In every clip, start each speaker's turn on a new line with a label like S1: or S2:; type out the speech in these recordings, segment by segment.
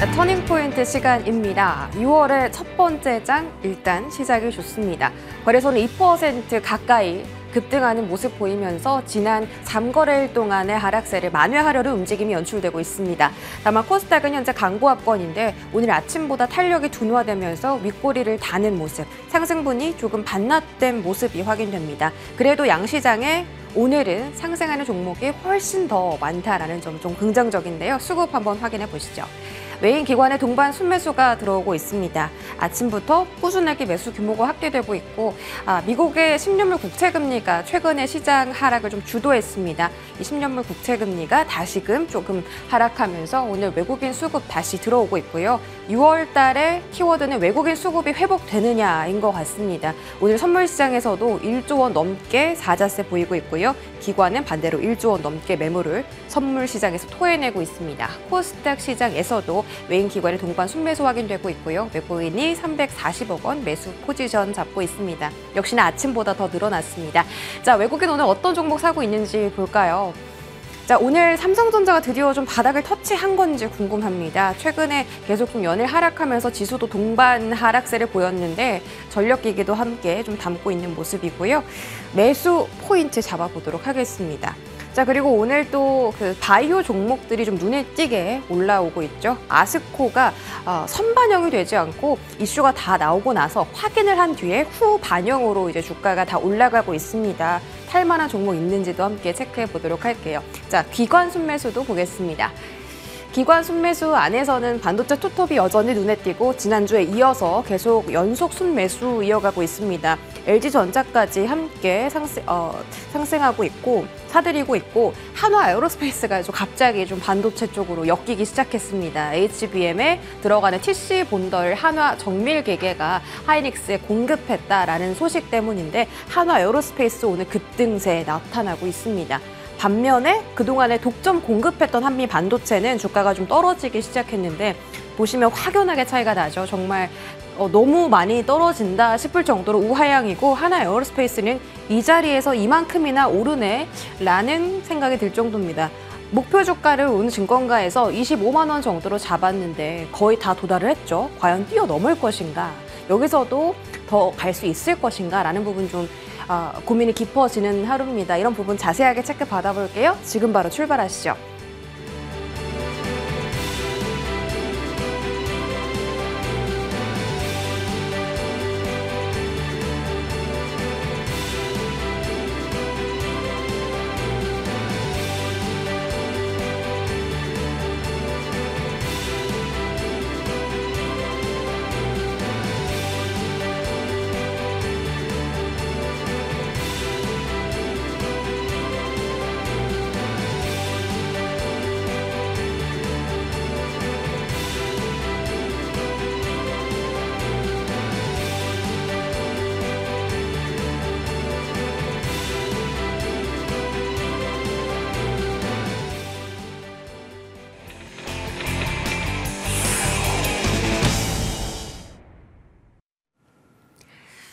S1: 터닝포인트 시간입니다. 6월의 첫 번째 장 일단 시작이 좋습니다. 거래소는 2% 가까이 급등하는 모습 보이면서 지난 3거래일 동안의 하락세를 만회하려는 움직임이 연출되고 있습니다. 다만 코스닥은 현재 강보합권인데 오늘 아침보다 탄력이 둔화되면서 윗꼬리를 다는 모습, 상승분이 조금 반납된 모습이 확인됩니다. 그래도 양시장에 오늘은 상승하는 종목이 훨씬 더 많다라는 점 좀 긍정적인데요. 수급 한번 확인해 보시죠. 외인 기관의 동반 순매수가 들어오고 있습니다. 아침부터 꾸준하게 매수 규모가 확대되고 있고 미국의 10년물 국채금리가 최근에 시장 하락을 좀 주도했습니다. 이 10년물 국채금리가 다시금 조금 하락하면서 오늘 외국인 수급 다시 들어오고 있고요. 6월 달에 키워드는 외국인 수급이 회복되느냐인 것 같습니다. 오늘 선물 시장에서도 1조 원 넘게 사자세 보이고 있고요. 기관은 반대로 1조 원 넘게 매물을 선물 시장에서 토해내고 있습니다. 코스닥 시장에서도 외인 기관의 동반 순매수 확인되고 있고요. 외국인이 340억 원 매수 포지션 잡고 있습니다. 역시나 아침보다 더 늘어났습니다. 자, 외국인 오늘 어떤 종목 사고 있는지 볼까요? 자, 오늘 삼성전자가 드디어 좀 바닥을 터치한 건지 궁금합니다. 최근에 계속 좀 연일 하락하면서 지수도 동반 하락세를 보였는데 전력기기도 함께 좀 담고 있는 모습이고요. 매수 포인트 잡아보도록 하겠습니다. 자, 그리고 오늘 또 그 바이오 종목들이 좀 눈에 띄게 올라오고 있죠. 아스코가 선반영이 되지 않고 이슈가 다 나오고 나서 확인을 한 뒤에 후 반영으로 이제 주가가 다 올라가고 있습니다. 탈만한 종목 있는지도 함께 체크해 보도록 할게요. 자, 기관 순매수도 보겠습니다. 기관 순매수 안에서는 반도체 투톱이 여전히 눈에 띄고 지난주에 이어서 계속 연속 순매수 이어가고 있습니다. LG전자까지 함께 상승하고 있고 사들이고 있고 한화 에어로스페이스가 갑자기 좀 반도체 쪽으로 엮이기 시작했습니다. HBM에 들어가는 TC 본덜 한화 정밀 기계가 하이닉스에 공급했다라는 소식 때문인데 한화 에어로스페이스 오늘 급등세 나타나고 있습니다. 반면에 그동안에 독점 공급했던 한미 반도체는 주가가 좀 떨어지기 시작했는데 보시면 확연하게 차이가 나죠. 정말 너무 많이 떨어진다 싶을 정도로 우하향이고 하나 에어로스페이스는 이 자리에서 이만큼이나 오르네 라는 생각이 들 정도입니다. 목표 주가를 오늘 증권가에서 25만 원 정도로 잡았는데 거의 다 도달을 했죠. 과연 뛰어넘을 것인가? 여기서도 더 갈 수 있을 것인가? 라는 부분 좀 고민이 깊어지는 하루입니다. 이런 부분 자세하게 체크 받아볼게요. 지금 바로 출발하시죠.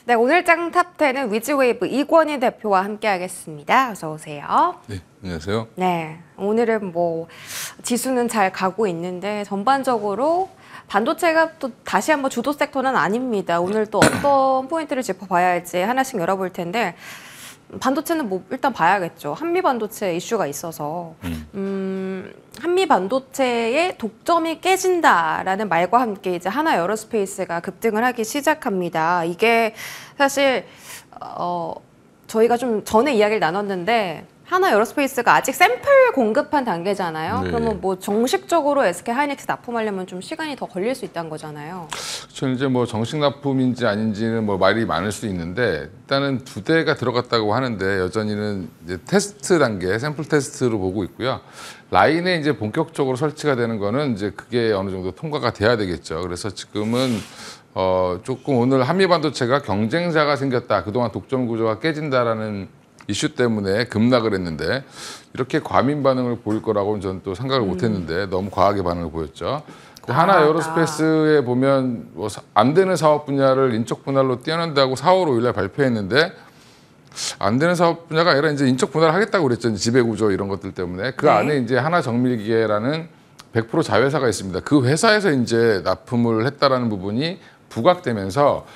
S1: 네, 오늘 장 탑10은 위즈웨이브 이권희 대표와 함께하겠습니다. 어서 오세요.
S2: 네, 안녕하세요.
S1: 네, 오늘은 지수는 잘 가고 있는데 전반적으로 반도체가 또 다시 한번 주도 섹터는 아닙니다. 오늘 또 어떤 포인트를 짚어봐야 할지 하나씩 열어볼 텐데 반도체는 일단 봐야겠죠. 한미 반도체 이슈가 있어서 한미 반도체의 독점이 깨진다라는 말과 함께 이제 하나 에어로스페이스가 급등을 하기 시작합니다. 이게 사실 저희가 좀 전에 이야기를 나눴는데 하나 에어로스페이스가 아직 샘플 공급한 단계잖아요.
S2: 네.
S1: 그러면 정식적으로 SK 하이닉스 납품하려면 좀 시간이 더 걸릴 수 있다는 거잖아요.
S2: 저는 이제 정식 납품인지 아닌지는 말이 많을 수 있는데 일단은 2대가 들어갔다고 하는데 여전히는 이제 테스트 단계, 샘플 테스트로 보고 있고요. 라인에 이제 본격적으로 설치가 되는 거는 이제 그게 어느 정도 통과가 돼야 되겠죠. 그래서 지금은 조금 오늘 한미 반도체가 경쟁자가 생겼다. 그동안 독점 구조가 깨진다라는 이슈 때문에 급락을 했는데 이렇게 과민 반응을 보일 거라고는 저는 또 생각을 못했는데 너무 과하게 반응을 보였죠. 하나 에어로스페이스에 보면 안 되는 사업 분야를 인적 분할로 떼어낸다고 4월 5일 날 발표했는데 안 되는 사업 분야가 아니라 이제 인적 분할을 하겠다고 그랬죠. 지배 구조 이런 것들 때문에 그 안에 이제 하나 정밀기계라는 100% 자회사가 있습니다. 그 회사에서 이제 납품을 했다라는 부분이 부각되면서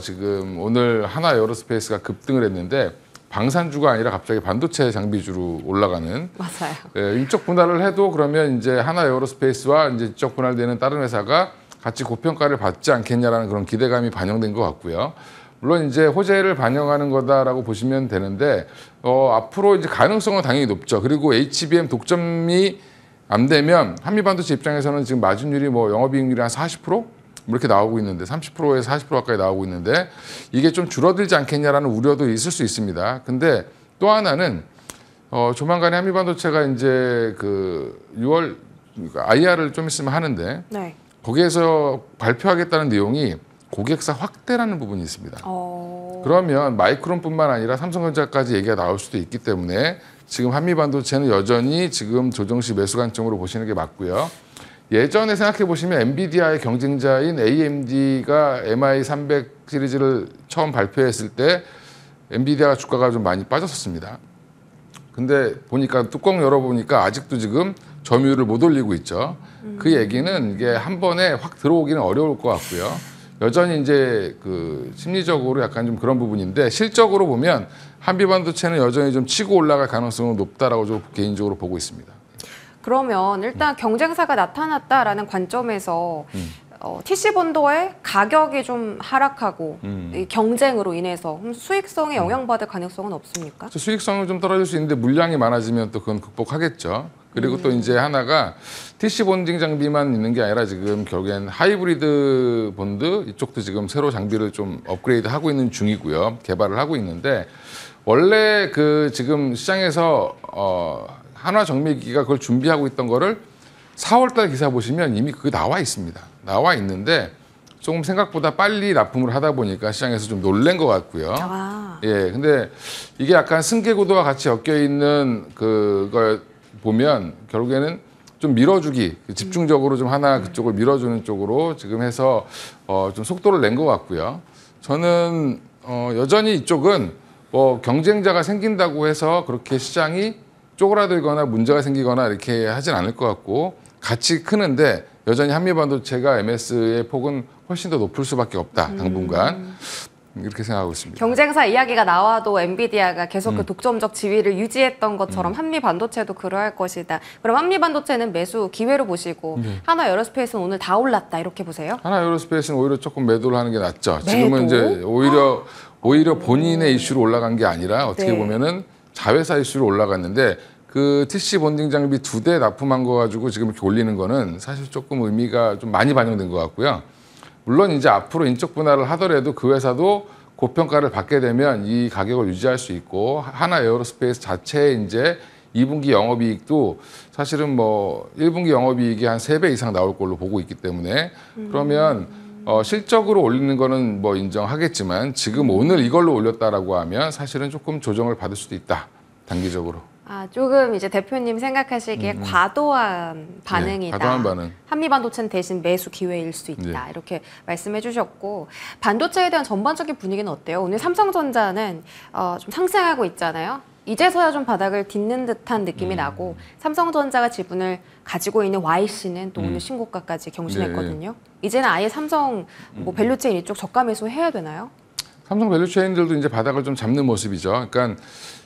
S2: 지금 오늘 하나 에어로스페이스가 급등을 했는데 방산주가 아니라 갑자기 반도체 장비주로 올라가는.
S1: 맞아요.
S2: 예, 인적 분할을 해도 그러면 이제 하나 에어로스페이스와 이제 인적 분할되는 다른 회사가 같이 고평가를 받지 않겠냐라는 그런 기대감이 반영된 것 같고요. 물론 이제 호재를 반영하는 거다라고 보시면 되는데 앞으로 이제 가능성은 당연히 높죠. 그리고 HBM 독점이 안 되면 한미반도체 입장에서는 지금 마진율이 뭐 영업이익률이 한 40%? 이렇게 나오고 있는데 30%에서 40% 가까이 나오고 있는데 이게 좀 줄어들지 않겠냐라는 우려도 있을 수 있습니다. 근데 또 하나는 조만간에 한미반도체가 이제 그 6월 IR을 좀 있으면 하는데
S1: 네.
S2: 거기에서 발표하겠다는 내용이 고객사 확대라는 부분이 있습니다. 그러면 마이크론뿐만 아니라 삼성전자까지 얘기가 나올 수도 있기 때문에 지금 한미반도체는 여전히 지금 조정시 매수 관점으로 보시는 게 맞고요. 예전에 생각해 보시면 엔비디아의 경쟁자인 AMD가 MI300 시리즈를 처음 발표했을 때 엔비디아 주가가 좀 많이 빠졌었습니다. 근데 보니까 뚜껑 열어보니까 아직도 지금 점유율을 못 올리고 있죠. 그 얘기는 이게 한 번에 확 들어오기는 어려울 것 같고요. 여전히 이제 그 심리적으로 약간 좀 그런 부분인데 실적으로 보면 한미반도체는 여전히 좀 치고 올라갈 가능성은 높다라고 좀 개인적으로 보고 있습니다.
S1: 그러면 일단 경쟁사가 나타났다라는 관점에서 TC본도의 가격이 좀 하락하고 이 경쟁으로 인해서 수익성에 영향받을 가능성은 없습니까?
S2: 수익성은 좀 떨어질 수 있는데 물량이 많아지면 또 그건 극복하겠죠. 그리고 또 이제 하나가 TC 본딩 장비만 있는 게 아니라 지금 결국엔 하이브리드 본드 이쪽도 지금 새로 장비를 좀 업그레이드 하고 있는 중이고요. 개발을 하고 있는데 원래 그 지금 시장에서 한화정밀기가 그걸 준비하고 있던 거를 4월달 기사 보시면 이미 그게 나와 있습니다. 나와 있는데 조금 생각보다 빨리 납품을 하다 보니까 시장에서 좀 놀란 것 같고요. 예, 근데 이게 약간 승계구도와 같이 엮여 있는 그걸 보면 결국에는 좀 밀어주기, 집중적으로 좀 하나 그쪽을 밀어주는 쪽으로 지금 해서 좀 속도를 낸 것 같고요. 저는 여전히 이쪽은 뭐 경쟁자가 생긴다고 해서 그렇게 시장이 쪼그라들거나 문제가 생기거나 이렇게 하진 않을 것 같고 같이 크는데 여전히 한미반도체가 MS의 폭은 훨씬 더 높을 수밖에 없다, 당분간. 이렇게 생각하고 있습니다.
S1: 경쟁사 이야기가 나와도 엔비디아가 계속 그 독점적 지위를 유지했던 것처럼 한미반도체도 그러할 것이다. 그럼 한미반도체는 매수 기회로 보시고 하나 에어로스페이스는 오늘 다 올랐다 이렇게 보세요?
S2: 하나 에어로스페이스는 오히려 조금 매도를 하는 게 낫죠. 지금은 이제 오히려 본인의 이슈로 올라간 게 아니라 어떻게 보면은 자회사 이슈로 올라갔는데 그 TC 본딩 장비 2대 납품한 거 가지고 지금 이렇게 올리는 거는 사실 조금 의미가 좀 많이 반영된 것 같고요. 물론 이제 앞으로 인적 분할을 하더라도 그 회사도 고평가를 받게 되면 이 가격을 유지할 수 있고 하나 에어로스페이스 자체의 이제 2분기 영업이익도 사실은 뭐 1분기 영업이익이 한 3배 이상 나올 걸로 보고 있기 때문에 그러면 실적으로 올리는 거는 뭐 인정하겠지만 지금 오늘 이걸로 올렸다라고 하면 사실은 조금 조정을 받을 수도 있다, 단기적으로.
S1: 조금 이제 대표님 생각하시기에 과도한 반응이다.
S2: 과도한 반응.
S1: 한미반도체는 대신 매수 기회일 수 있다. 이렇게 말씀해 주셨고 반도체에 대한 전반적인 분위기는 어때요? 오늘 삼성전자는 좀 상승하고 있잖아요. 이제서야 좀 바닥을 딛는 듯한 느낌이 나고 삼성전자가 지분을 가지고 있는 YC는 또 오늘 신고가까지 경신했거든요. 이제는 아예 삼성 뭐 밸류체인 이쪽 저가 매수 해야 되나요?
S2: 삼성 밸류체인들도 이제 바닥을 좀 잡는 모습이죠. 그러니까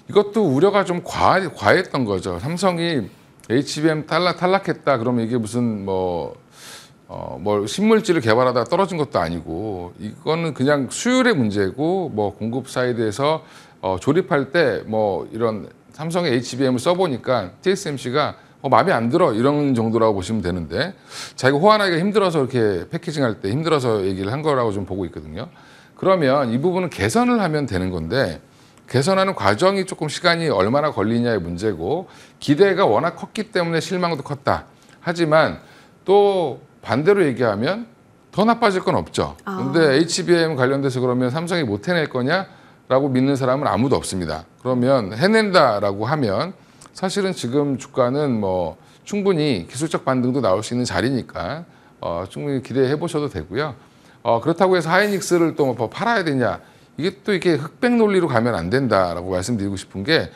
S2: 이것도 우려가 좀 과했던 거죠. 삼성이 HBM 탈락했다 그러면 이게 무슨 뭐 신물질을 개발하다가 떨어진 것도 아니고 이거는 그냥 수율의 문제고 뭐 공급 사이드에서 조립할 때 뭐 이런 삼성의 HBM을 써보니까 TSMC가 마음에 안 들어 이런 정도라고 보시면 되는데 자기가 호환하기가 힘들어서 이렇게 패키징할 때 힘들어서 얘기를 한 거라고 좀 보고 있거든요. 그러면 이 부분은 개선을 하면 되는 건데 개선하는 과정이 조금 시간이 얼마나 걸리냐의 문제고 기대가 워낙 컸기 때문에 실망도 컸다. 하지만 또 반대로 얘기하면 더 나빠질 건 없죠. 근데 HBM 관련돼서 그러면 삼성이 못 해낼 거냐라고 믿는 사람은 아무도 없습니다. 그러면 해낸다라고 하면 사실은 지금 주가는 뭐 충분히 기술적 반등도 나올 수 있는 자리니까 충분히 기대해 보셔도 되고요. 그렇다고 해서 하이닉스를 또 뭐 팔아야 되냐? 이게 또 이렇게 흑백 논리로 가면 안 된다라고 말씀드리고 싶은 게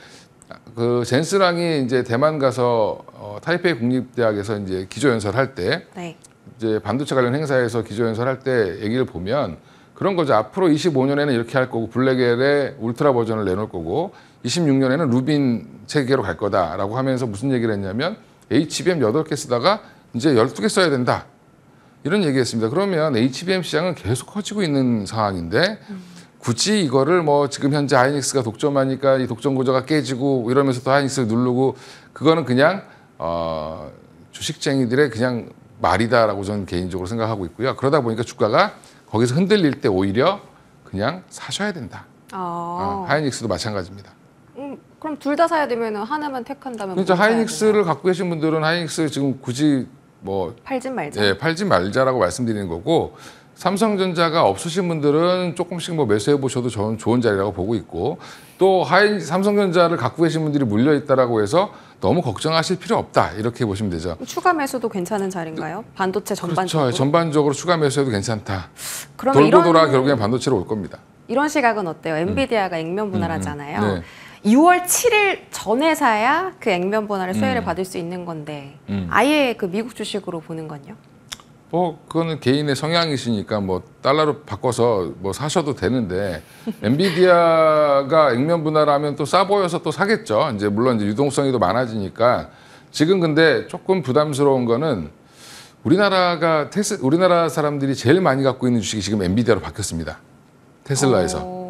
S2: 그 젠스랑이 이제 대만 가서 타이페이 국립대학에서 이제 기조연설할 때
S1: 네.
S2: 이제 반도체 관련 행사에서 기조연설할 때 얘기를 보면 그런 거죠. 앞으로 25년에는 이렇게 할 거고 블랙엘의 울트라 버전을 내놓을 거고 26년에는 루빈 체계로 갈 거다라고 하면서 무슨 얘기를 했냐면 HBM 8개 쓰다가 이제 12개 써야 된다. 이런 얘기했습니다. 그러면 HBM 시장은 계속 커지고 있는 상황인데 굳이 이거를 뭐 지금 현재 하이닉스가 독점하니까 이 독점 구조가 깨지고 이러면서 또 하이닉스를 누르고 그거는 그냥 주식쟁이들의 그냥 말이다라고 저는 개인적으로 생각하고 있고요. 그러다 보니까 주가가 거기서 흔들릴 때 오히려 그냥 사셔야 된다. 하이닉스도 마찬가지입니다.
S1: 그럼 둘 다 사야 되면 하나만 택한다면
S2: 그러니까
S1: 뭘 사야
S2: 하이닉스를
S1: 되나요?
S2: 갖고 계신 분들은 하이닉스 지금 굳이 뭐
S1: 팔진 말자.
S2: 예, 팔지 말자라고 말씀드리는 거고 삼성전자가 없으신 분들은 조금씩 뭐 매수해 보셔도 저는 좋은 자리라고 보고 있고 또 삼성전자를 갖고 계신 분들이 물려 있다라고 해서 너무 걱정하실 필요 없다 이렇게 보시면 되죠.
S1: 추가 매수도 괜찮은 자리인가요? 반도체 전반적으로.
S2: 그렇죠. 전반적으로 추가 매수해도 괜찮다.
S1: 그러면
S2: 돌고
S1: 이런
S2: 돌아 결국엔 반도체로 올 겁니다.
S1: 이런 시각은 어때요? 엔비디아가 액면 분할하잖아요.
S2: 네.
S1: 2월 7일 전에 사야 그 액면 분할의 수혜를 받을 수 있는 건데 아예 그 미국 주식으로 보는 건요?
S2: 뭐 그거는 개인의 성향이시니까 뭐 달러로 바꿔서 뭐 사셔도 되는데 엔비디아가 액면 분할하면 또 싸 보여서 또 사겠죠. 이제 물론 이제 유동성이 더 많아지니까 지금 근데 조금 부담스러운 거는 우리나라 사람들이 제일 많이 갖고 있는 주식이 지금 엔비디아로 바뀌었습니다. 테슬라에서.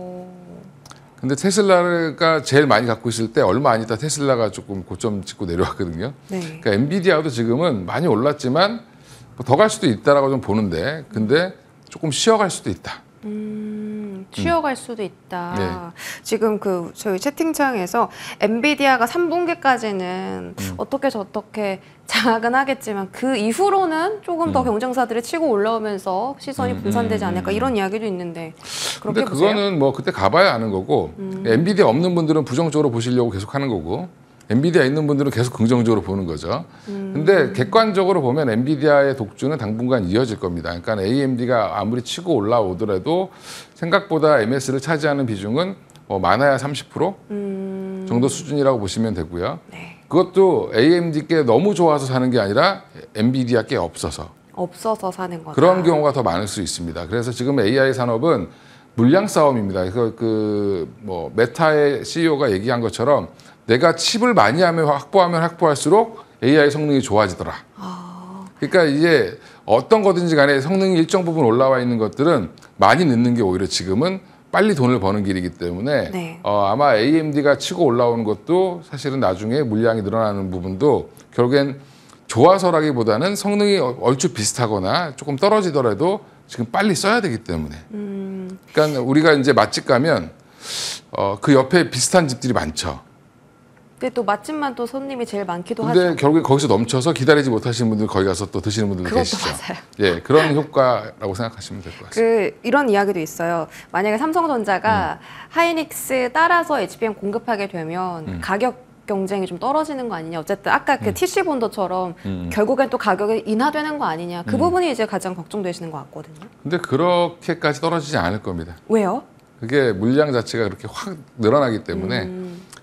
S2: 근데 테슬라가 제일 많이 갖고 있을 때 얼마 안 있다 테슬라가 조금 고점 찍고 내려왔거든요.
S1: 네.
S2: 그러니까 엔비디아도 지금은 많이 올랐지만 더 갈 수도 있다라고 좀 보는데 근데 조금 쉬어갈 수도 있다.
S1: 쉬어갈 수도 있다.
S2: 네.
S1: 지금 그 저희 채팅창에서 엔비디아가 3분기까지는 어떻게 저렇게 장악은 하겠지만 그 이후로는 조금 더 경쟁사들이 치고 올라오면서 시선이 분산되지 않을까 이런 이야기도 있는데 그렇게
S2: 근데
S1: 보세요?
S2: 그거는 뭐 그때 가봐야 아는 거고 엔비디아 없는 분들은 부정적으로 보시려고 계속 하는 거고 엔비디아 있는 분들은 계속 긍정적으로 보는 거죠. 근데 객관적으로 보면 엔비디아의 독주는 당분간 이어질 겁니다. 그러니까 AMD가 아무리 치고 올라오더라도 생각보다 MS를 차지하는 비중은 많아야 30% 정도 수준이라고 보시면 되고요.
S1: 네.
S2: 그것도 AMD께 너무 좋아서 사는 게 아니라 엔비디아께 없어서
S1: 사는 거다.
S2: 그런 경우가 더 많을 수 있습니다. 그래서 지금 AI 산업은 물량 싸움입니다. 뭐 메타의 CEO가 얘기한 것처럼 내가 칩을 많이 하면 확보할수록 AI 성능이 좋아지더라. 그러니까 이제 어떤 거든지 간에 성능이 일정 부분 올라와 있는 것들은 많이 넣는 게 오히려 지금은 빨리 돈을 버는 길이기 때문에
S1: 네.
S2: 아마 AMD가 치고 올라오는 것도 사실은 나중에 물량이 늘어나는 부분도 결국엔 좋아서라기보다는 성능이 얼추 비슷하거나 조금 떨어지더라도 지금 빨리 써야 되기 때문에. 그러니까 우리가 이제 맛집 가면 그 옆에 비슷한 집들이 많죠.
S1: 근데 또 맛집만 또 손님이 제일 많기도
S2: 근데
S1: 하죠.
S2: 결국에 거기서 넘쳐서 기다리지 못하시는 분들 거기 가서 또 드시는 분들
S1: 그것도
S2: 계시죠.
S1: 맞아요.
S2: 예, 그런 효과라고 생각하시면 될 것 같습니다.
S1: 이런 이야기도 있어요. 만약에 삼성전자가 하이닉스 따라서 HBM 공급하게 되면 가격 경쟁이 좀 떨어지는 거 아니냐. 어쨌든 아까 그 TC 본도처럼 결국엔 또 가격이 인하되는 거 아니냐. 그 부분이 이제 가장 걱정되시는 것 같거든요.
S2: 근데 그렇게까지 떨어지지 않을 겁니다.
S1: 왜요?
S2: 그게 물량 자체가 그렇게 확 늘어나기 때문에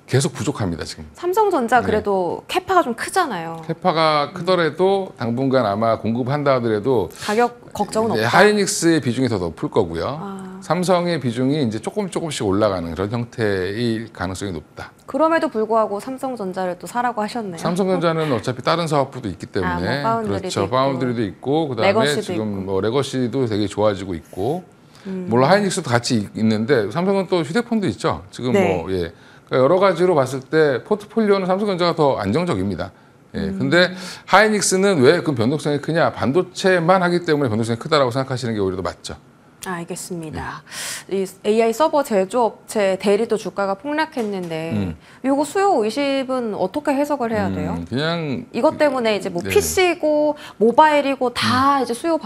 S2: 계속 부족합니다, 지금.
S1: 삼성전자 그래도 캐파가 좀 크잖아요.
S2: 캐파가 크더라도 당분간 아마 공급한다 하더라도
S1: 가격 걱정은 없다.
S2: 하이닉스의 비중이 더 높을 거고요. 삼성의 비중이 이제 조금씩 올라가는 그런 형태일 가능성이 높다.
S1: 그럼에도 불구하고 삼성전자를 또 사라고 하셨네요.
S2: 삼성전자는 어차피 다른 사업부도 있기 때문에
S1: 뭐 파운드리도
S2: 그렇죠.
S1: 있고.
S2: 파운드리도 있고 그다음에
S1: 레거시도
S2: 지금
S1: 있고.
S2: 뭐 레거시도 되게 좋아지고 있고 물론 하이닉스도 같이 있는데 삼성은 또 휴대폰도 있죠. 지금
S1: 네.
S2: 뭐 예. 그러니까 여러 가지로 봤을 때 포트폴리오는 삼성전자가 더 안정적입니다. 예. 근데 하이닉스는 왜 그 변동성이 크냐? 반도체만 하기 때문에 변동성이 크다라고 생각하시는 게 오히려 더 맞죠.
S1: 알겠습니다. 이 AI 서버 제조업체 대리도 주가가 폭락했는데 이거 수요 의심은 어떻게 해석을 해야 돼요?
S2: 그냥
S1: 이것 때문에 이제 뭐
S2: 네.
S1: PC고 모바일이고 다 이제 수혜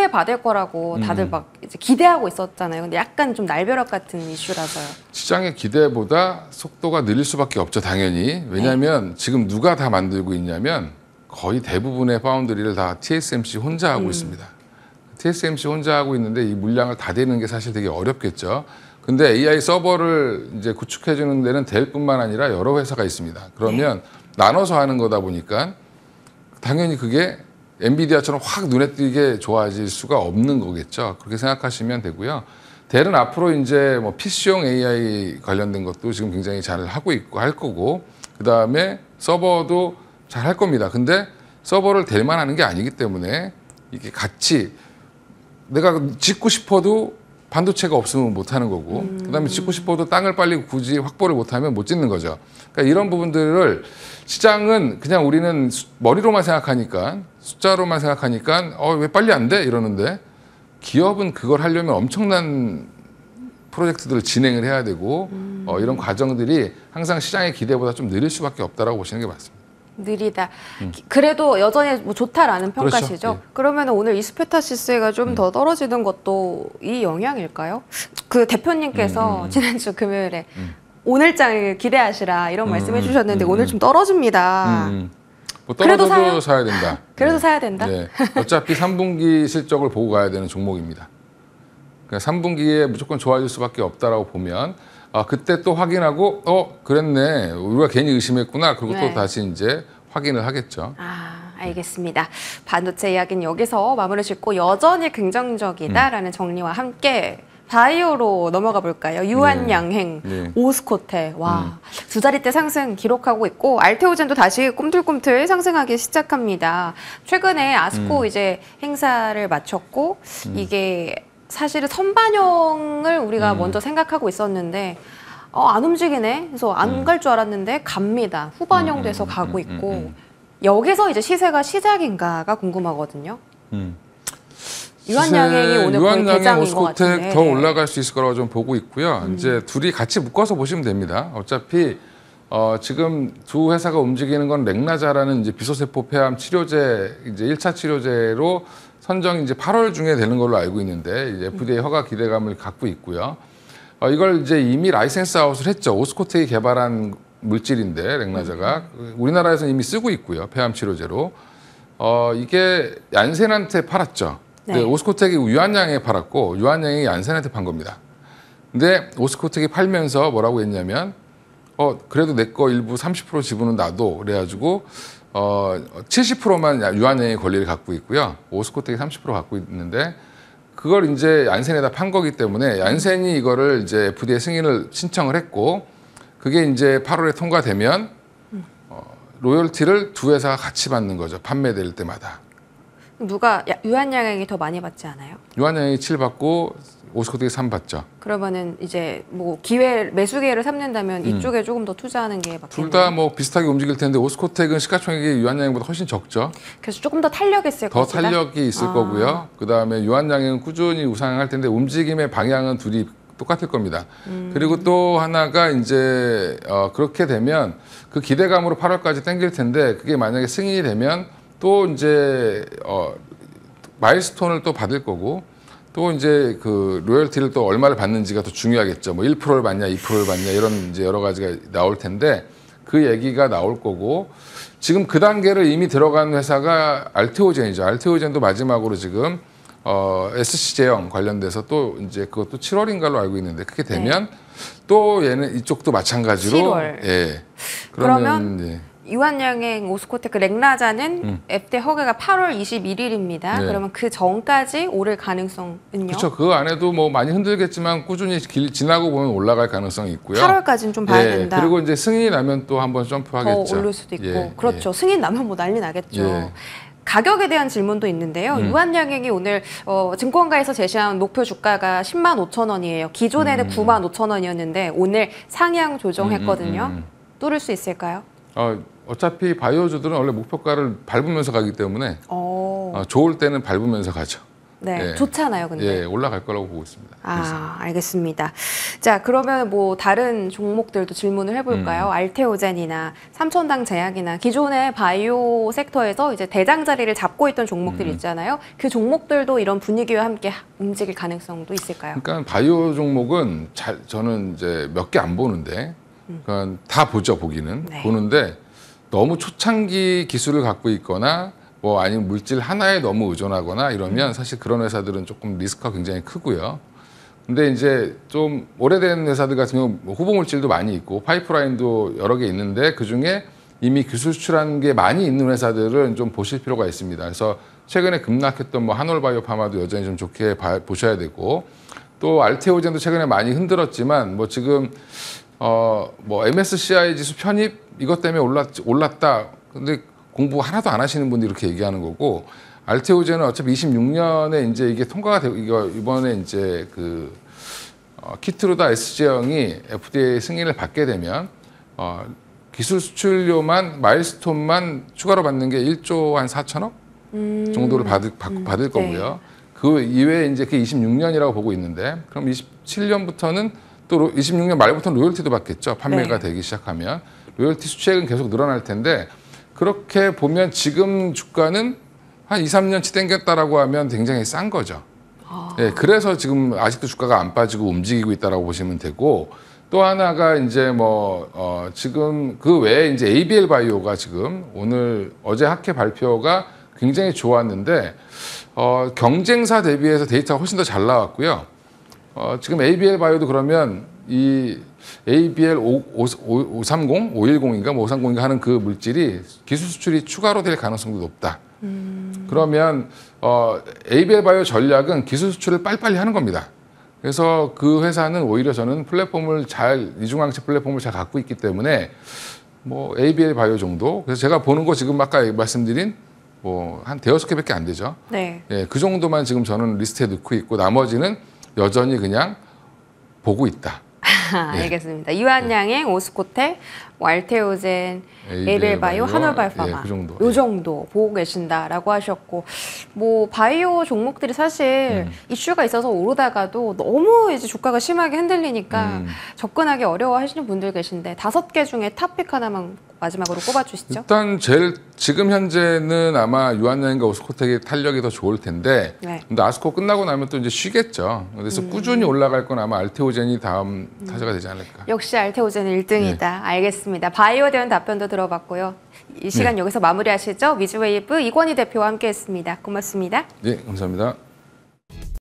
S1: 받을 거라고 다들 막 이제 기대하고 있었잖아요. 근데 약간 좀 날벼락 같은 이슈라서요.
S2: 시장의 기대보다 속도가 느릴 수밖에 없죠, 당연히. 왜냐하면 지금 누가 다 만들고 있냐면 거의 대부분의 파운드리를 다 TSMC 혼자 하고 있습니다. TSMC 혼자 하고 있는데 이 물량을 다 대는 게 사실 되게 어렵겠죠. 근데 AI 서버를 이제 구축해 주는 데는 델뿐만 아니라 여러 회사가 있습니다. 그러면 나눠서 하는 거다 보니까 당연히 그게 엔비디아처럼 확 눈에 띄게 좋아질 수가 없는 거겠죠. 그렇게 생각하시면 되고요. 델은 앞으로 이제 뭐 PC용 AI 관련된 것도 지금 굉장히 잘 하고 있고 할 거고, 그 다음에 서버도 잘 할 겁니다. 근데 서버를 델만 하는 게 아니기 때문에 이게 같이 내가 짓고 싶어도 반도체가 없으면 못 하는 거고, 그다음에 짓고 싶어도 땅을 빨리 굳이 확보를 못하면 못 짓는 거죠. 그러니까 이런 부분들을 시장은 그냥 우리는 머리로만 생각하니까, 숫자로만 생각하니까 왜 빨리 안 돼? 이러는데 기업은 그걸 하려면 엄청난 프로젝트들을 진행을 해야 되고 이런 과정들이 항상 시장의 기대보다 좀 느릴 수밖에 없다라고 보시는 게 맞습니다.
S1: 느리다. 그래도 여전히 뭐 좋다라는 평가시죠.
S2: 그렇죠. 예.
S1: 그러면 오늘 이스페타시스가 좀 더 떨어지는 것도 이 영향일까요? 그 대표님께서 지난주 금요일에 오늘장을 기대하시라 이런 말씀해 주셨는데 오늘 좀 떨어집니다.
S2: 뭐
S1: 그래도
S2: 떨어져도 사야 된다.
S1: 그래도 사야 된다?
S2: 네. 어차피 3분기 실적을 보고 가야 되는 종목입니다. 그러니까 3분기에 무조건 좋아질 수밖에 없다라고 보면 그때 또 확인하고 그랬네. 우리가 괜히 의심했구나. 그리고
S1: 네.
S2: 또 다시 이제 확인을 하겠죠.
S1: 알겠습니다. 반도체 이야기는 여기서 마무리 짓고 여전히 긍정적이다라는 정리와 함께 바이오로 넘어가 볼까요? 유한양행,
S2: 네.
S1: 오스코테, 두 자릿대 상승 기록하고 있고 알테오젠도 다시 꿈틀꿈틀 상승하기 시작합니다. 최근에 아스코 이제 행사를 마쳤고 이게 사실은 선반영을 우리가 먼저 생각하고 있었는데 안 움직이네. 그래서 안 갈 줄 알았는데 갑니다. 후반영돼서 가고 있고 여기서 이제 시세가 시작인가가 궁금하거든요. 유한양행이 오늘 거의
S2: 유한양행
S1: 대장인 것 같은데.
S2: 오스코텍 더 올라갈 수 있을 거라고 좀 보고 있고요. 이제 둘이 같이 묶어서 보시면 됩니다. 어차피 지금 두 회사가 움직이는 건 렉나자라는 이제 비소세포 폐암 치료제 이제 1차 치료제로 선정이 이제 8월 중에 되는 걸로 알고 있는데 이제 FDA 허가 기대감을 갖고 있고요. 이걸 이제 이미 라이센스 아웃을 했죠. 오스코텍이 개발한 물질인데 렉나자가 우리나라에서 이미 쓰고 있고요. 폐암 치료제로. 이게 얀센한테 팔았죠. 근데 오스코텍이 유한양에 팔았고 유한양이 얀센한테 판 겁니다. 근데 오스코텍이 팔면서 뭐라고 했냐면 그래도 내 거 일부 30% 지분은 놔도 그래가지고 70%만 유한양의 권리를 갖고 있고요. 오스코텍이 30% 갖고 있는데 그걸 이제 얀센에다 판 거기 때문에 얀센이 이거를 이제 FDA 승인을 신청을 했고 그게 이제 8월에 통과되면 로열티를 두 회사가 같이 받는 거죠. 판매될 때마다.
S1: 누가 유한양행이 더 많이 받지 않아요?
S2: 유한양이 7 받고 오스코텍이 3 받죠.
S1: 그러면은 이제 뭐 매수 기회를 삼는다면 이쪽에 조금 더 투자하는 게 맞겠네요.
S2: 둘 다 뭐 비슷하게 움직일 텐데 오스코텍은 시가총액이 유한양보다 훨씬 적죠.
S1: 그래서 조금 더 탄력이 있을
S2: 더
S1: 것이다.
S2: 탄력이 있을 거고요. 그다음에 유한양은 꾸준히 우상할 텐데 움직임의 방향은 둘이 똑같을 겁니다. 그리고 또 하나가 이제 그렇게 되면 그 기대감으로 8월까지 땡길 텐데 그게 만약에 승인이 되면 또 이제 마일스톤을 또 받을 거고 또 이제 그 로열티를 또 얼마를 받는지가 더 중요하겠죠. 뭐 1%를 받냐, 2%를 받냐 이런 이제 여러 가지가 나올 텐데 그 얘기가 나올 거고 지금 그 단계를 이미 들어간 회사가 알테오젠이죠. 알테오젠도 마지막으로 지금 SC제형 관련돼서 또 이제 그것도 7월인가로 알고 있는데 그게 되면 또 얘는 이쪽도 마찬가지로
S1: 7월.
S2: 예.
S1: 그러면 유한양행 오스코테크 렉나자는 FDA 허가가 8월 21일입니다.
S2: 네.
S1: 그러면 그 전까지 오를 가능성은요?
S2: 그렇죠. 그 안에도 뭐 많이 흔들겠지만 꾸준히 지나고 보면 올라갈 가능성이 있고요.
S1: 8월까지는 좀 봐야 된다.
S2: 그리고 이제 승인이 나면 또 한번 점프하겠죠.
S1: 더 오를 수도 있고. 그렇죠. 승인 나면 뭐 난리 나겠죠. 가격에 대한 질문도 있는데요. 유한양행이 오늘 증권가에서 제시한 목표 주가가 10만 5천 원이에요. 기존에는 9만 5천 원이었는데 오늘 상향 조정했거든요. 뚫을 수 있을까요?
S2: 어차피 바이오주들은 원래 목표가를 밟으면서 가기 때문에 좋을 때는 밟으면서 가죠.
S1: 네, 좋잖아요, 근데.
S2: 올라갈 거라고 보고 있습니다.
S1: 알겠습니다. 자, 그러면 뭐 다른 종목들도 질문을 해볼까요? 알테오젠이나 삼천당 제약이나 기존의 바이오 섹터에서 이제 대장 자리를 잡고 있던 종목들 있잖아요. 그 종목들도 이런 분위기와 함께 움직일 가능성도 있을까요?
S2: 그러니까 바이오 종목은 저는 이제 몇 개 안 보는데, 그러니까 다 보죠, 보기는. 보는데 너무 초창기 기술을 갖고 있거나 뭐 아니면 물질 하나에 너무 의존하거나 이러면 사실 그런 회사들은 조금 리스크가 굉장히 크고요. 근데 이제 좀 오래된 회사들 같은 경우 뭐 후보 물질도 많이 있고 파이프라인도 여러 개 있는데 그 중에 이미 기술 수출한 게 많이 있는 회사들은 좀 보실 필요가 있습니다. 그래서 최근에 급락했던 뭐 한올바이오파마도 여전히 좀 좋게 보셔야 되고, 또 알테오젠도 최근에 많이 흔들었지만 뭐 지금 뭐 MSCI 지수 편입 이것 때문에 올랐다. 근데 공부 하나도 안 하시는 분들이 이렇게 얘기하는 거고, 알테오젠은 어차피 26년에 이제 이게 통과가 되고, 이거 이번에 이제 그 키트루다 SG형이 FDA 승인을 받게 되면 기술 수출료만 마일스톤만 추가로 받는 게 1조 한 4천억 정도를 받을 거고요.
S1: 네.
S2: 그 이외에 이제 그 26년이라고 보고 있는데, 그럼 27년부터는 또 26년 말부터는 로열티도 받겠죠. 판매가
S1: 네.
S2: 되기 시작하면 로열티 수익은 계속 늘어날 텐데, 그렇게 보면 지금 주가는 한 2, 3년치 땡겼다라고 하면 굉장히 싼 거죠. 예, 그래서 지금 아직도 주가가 안 빠지고 움직이고 있다라고 보시면 되고, 또 하나가 이제 뭐 지금 그 외에 이제 ABL 바이오가 지금 어제 학회 발표가 굉장히 좋았는데 경쟁사 대비해서 데이터가 훨씬 더 잘 나왔고요. 지금 ABL 바이오도 그러면 이 ABL 530, 510인가 뭐 530인가 하는 그 물질이 기술 수출이 추가로 될 가능성도 높다. 그러면 ABL 바이오 전략은 기술 수출을 빨리빨리 하는 겁니다. 그래서 그 회사는 오히려 저는 이중항체 플랫폼을 잘 갖고 있기 때문에 뭐 ABL 바이오 정도. 그래서 제가 보는 거 지금 아까 말씀드린 뭐 한 대여섯 개밖에 안 되죠.
S1: 네.
S2: 예, 그 정도만 지금 저는 리스트에 넣고 있고, 나머지는 여전히 그냥 보고 있다.
S1: 알겠습니다. 유한양행, 오스코텍, 알테오젠, ABL 바이오, 한올바이오파마.
S2: 예, 그 정도.
S1: 요 정도 보고 계신다라고 하셨고, 뭐 바이오 종목들이 사실 이슈가 있어서 오르다가도 너무 이제 주가가 심하게 흔들리니까 접근하기 어려워하시는 분들 계신데 5개 중에 탑픽 하나만 마지막으로 꼽아주시죠.
S2: 일단 지금 현재는 아마 유한양행과 오스코텍의 탄력이 더 좋을 텐데,
S1: 네.
S2: 근데 아스코 끝나고 나면 또 이제 쉬겠죠. 그래서 꾸준히 올라갈 건 아마 알테오젠이 다음 타자가 되지 않을까.
S1: 역시 알테오젠 1등이다. 알겠습니다. 바이오에 대한 답변도 들어봤고요. 이 시간 여기서 마무리하시죠. 위즈웨이브 이권희 대표와 함께했습니다. 고맙습니다.
S2: 네, 감사합니다.